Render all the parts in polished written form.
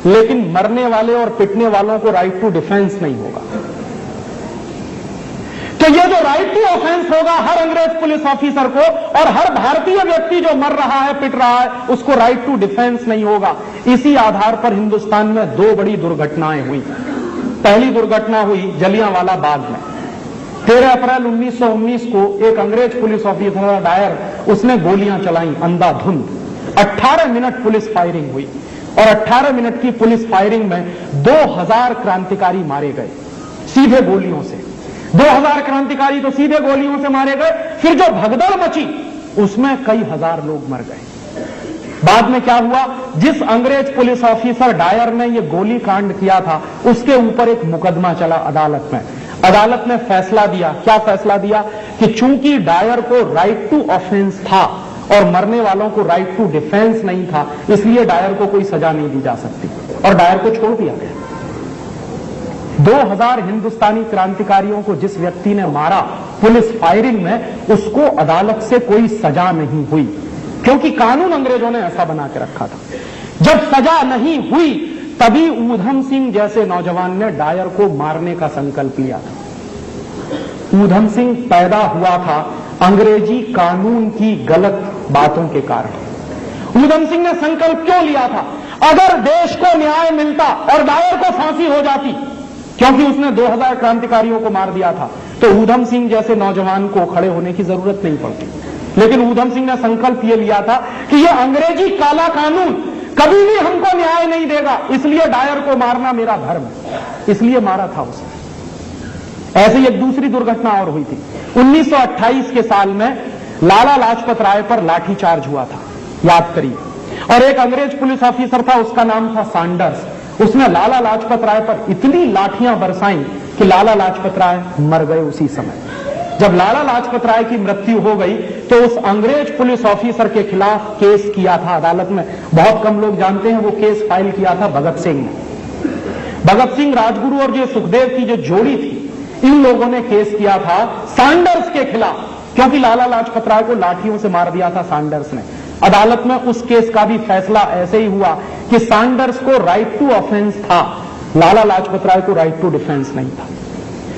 लेकिन मरने वाले और पिटने वालों को राइट टू डिफेंस नहीं होगा। तो ये जो राइट टू ऑफेंस होगा हर अंग्रेज पुलिस ऑफिसर को, और हर भारतीय व्यक्ति जो मर रहा है, पिट रहा है, उसको राइट टू डिफेंस नहीं होगा। इसी आधार पर हिंदुस्तान में दो बड़ी दुर्घटनाएं हुई। पहली दुर्घटना हुई जलियांवाला बाग में। 13 अप्रैल 1919 को एक अंग्रेज पुलिस ऑफिसर डायर, उसने गोलियां चलाई अंधाधुंध। 18 मिनट पुलिस फायरिंग हुई और 18 मिनट की पुलिस फायरिंग में 2000 क्रांतिकारी मारे गए सीधे गोलियों से। 2000 क्रांतिकारी तो सीधे गोलियों से मारे गए। फिर जो भगदड़ मची उसमें कई हजार लोग मर गए। बाद में क्या हुआ, जिस अंग्रेज पुलिस ऑफिसर डायर ने यह गोली कांड किया था उसके ऊपर एक मुकदमा चला अदालत में। अदालत ने फैसला दिया, क्या फैसला दिया कि चूंकि डायर को राइट टू ऑफेंस था और मरने वालों को राइट टू डिफेंस नहीं था, इसलिए डायर को कोई सजा नहीं दी जा सकती और डायर को छोड़ दिया गया। 2000 हिंदुस्तानी क्रांतिकारियों को जिस व्यक्ति ने मारा पुलिस फायरिंग में, उसको अदालत से कोई सजा नहीं हुई, क्योंकि कानून अंग्रेजों ने ऐसा बना के रखा था। जब सजा नहीं हुई तभी ऊधम सिंह जैसे नौजवान ने डायर को मारने का संकल्प लिया था। ऊधम सिंह पैदा हुआ था अंग्रेजी कानून की गलत बातों के कारण। ऊधम सिंह ने संकल्प क्यों लिया था, अगर देश को न्याय मिलता और डायर को फांसी हो जाती, क्योंकि उसने 2000 क्रांतिकारियों को मार दिया था, तो ऊधम सिंह जैसे नौजवान को खड़े होने की जरूरत नहीं पड़ती। लेकिन ऊधम सिंह ने संकल्प यह लिया था कि यह अंग्रेजी काला कानून कभी भी हमको न्याय नहीं देगा, इसलिए डायर को मारना मेरा धर्म है, इसलिए मारा था उसने। ऐसे ही एक दूसरी दुर्घटना और हुई थी। 1928 के साल में लाला लाजपत राय पर लाठीचार्ज हुआ था, याद करिए। और एक अंग्रेज पुलिस ऑफिसर था, उसका नाम था सैंडर्स। उसने लाला लाजपत राय पर इतनी लाठियां बरसाई कि लाला लाजपत राय मर गए उसी समय। जब लाला लाजपत राय की मृत्यु हो गई तो उस अंग्रेज पुलिस ऑफिसर के खिलाफ केस किया था अदालत में। बहुत कम लोग जानते हैं वो केस फाइल किया था भगत सिंह ने। भगत सिंह, राजगुरु और जो सुखदेव की जो जोड़ी थी, इन लोगों ने केस किया था सैंडर्स के खिलाफ, क्योंकि लाला लाजपत राय को लाठियों से मार दिया था सैंडर्स ने। अदालत में उस केस का भी फैसला ऐसे ही हुआ कि सैंडर्स को राइट टू ऑफेंस था, लाला लाजपत राय को राइट टू डिफेंस नहीं था।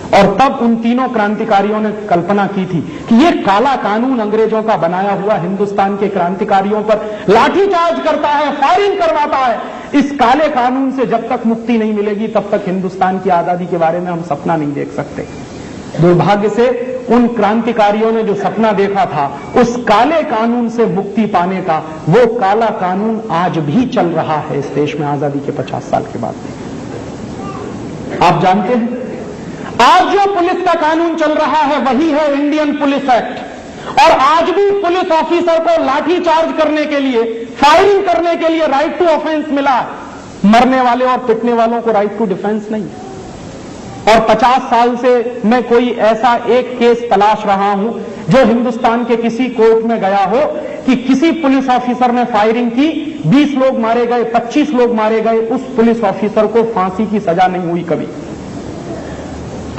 और तब उन तीनों क्रांतिकारियों ने कल्पना की थी कि ये काला कानून अंग्रेजों का बनाया हुआ हिंदुस्तान के क्रांतिकारियों पर लाठीचार्ज करता है, फायरिंग करवाता है। इस काले कानून से जब तक मुक्ति नहीं मिलेगी तब तक हिंदुस्तान की आजादी के बारे में हम सपना नहीं देख सकते। दुर्भाग्य से उन क्रांतिकारियों ने जो सपना देखा था उस काले कानून से मुक्ति पाने का, वो काला कानून आज भी चल रहा है इस देश में आजादी के 50 साल के बाद। आप जानते हैं आज जो पुलिस का कानून चल रहा है वही है इंडियन पुलिस एक्ट। और आज भी पुलिस ऑफिसर को लाठीचार्ज करने के लिए, फायरिंग करने के लिए राइट टू ऑफेंस मिला है। मरने वाले और पिटने वालों को राइट टू डिफेंस नहीं है। और 50 साल से मैं कोई ऐसा एक केस तलाश रहा हूं जो हिंदुस्तान के किसी कोर्ट में गया हो कि किसी पुलिस ऑफिसर ने फायरिंग की, 20 लोग मारे गए, 25 लोग मारे गए, उस पुलिस ऑफिसर को फांसी की सजा नहीं हुई कभी,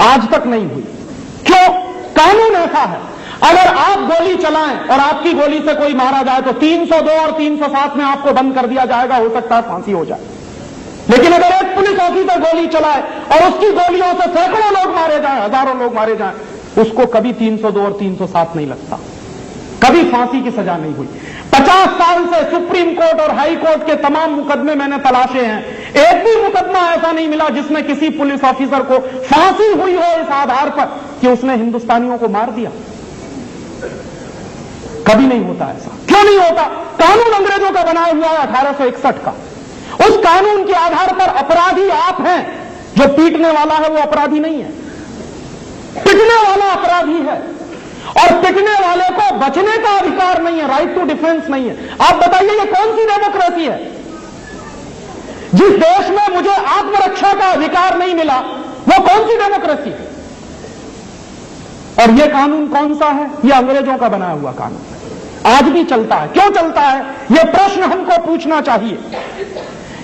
आज तक नहीं हुई। क्यों? कानून ऐसा है। अगर आप गोली चलाएं और आपकी गोली से कोई मारा जाए तो 302 और 307 में आपको बंद कर दिया जाएगा, हो सकता है फांसी हो जाए। लेकिन अगर एक पुलिस ऑफिसर गोली चलाए और उसकी गोलियों से सैकड़ों लोग मारे जाएं, हजारों लोग मारे जाएं, उसको कभी 302 और 307 नहीं लगता, कभी फांसी की सजा नहीं हुई। 50 साल से सुप्रीम कोर्ट और हाई कोर्ट के तमाम मुकदमे मैंने तलाशे हैं, एक भी मुकदमा ऐसा नहीं मिला जिसमें किसी पुलिस ऑफिसर को फांसी हुई हो इस आधार पर कि उसने हिंदुस्तानियों को मार दिया। कभी नहीं होता ऐसा। क्यों नहीं होता? कानून अंग्रेजों का बनाया हुआ है 1861 का। उस कानून के आधार पर अपराधी आप हैं, जो पीटने वाला है वो अपराधी नहीं है, पिटने वाला अपराधी है। और पिटने वाले को बचने का अधिकार नहीं है, राइट टू डिफेंस नहीं है। आप बताइए ये कौन सी डेमोक्रेसी है? जिस देश में मुझे आत्मरक्षा का अधिकार नहीं मिला वो कौन सी डेमोक्रेसी है? और ये कानून कौन सा है? ये अंग्रेजों का बनाया हुआ कानून आज भी चलता है। क्यों चलता है? ये प्रश्न हमको पूछना चाहिए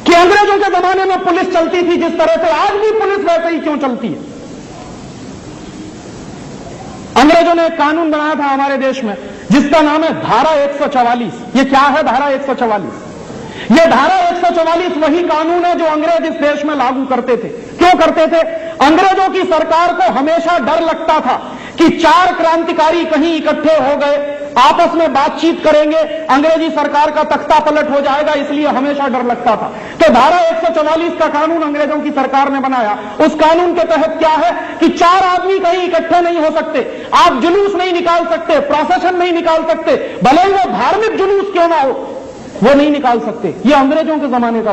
कि अंग्रेजों के जमाने में पुलिस चलती थी जिस तरह से, आज भी पुलिस वैसे ही क्यों चलती है? अंग्रेजों ने एक कानून बनाया था हमारे देश में जिसका नाम है धारा 144। ये क्या है धारा 144? ये धारा 144 वही कानून है जो अंग्रेज इस देश में लागू करते थे। क्यों करते थे? अंग्रेजों की सरकार को हमेशा डर लगता था कि 4 क्रांतिकारी कहीं इकट्ठे हो गए, आपस में बातचीत करेंगे, अंग्रेजी सरकार का तख्ता पलट हो जाएगा, इसलिए हमेशा डर लगता था। तो धारा 144 का कानून अंग्रेजों की सरकार ने बनाया। उस कानून के तहत क्या है कि 4 आदमी कहीं इकट्ठे नहीं हो सकते, आप जुलूस नहीं निकाल सकते, प्रोसेशन नहीं निकाल सकते, भले ही वो धार्मिक जुलूस क्यों ना हो, वो नहीं निकाल सकते। ये अंग्रेजों के जमाने का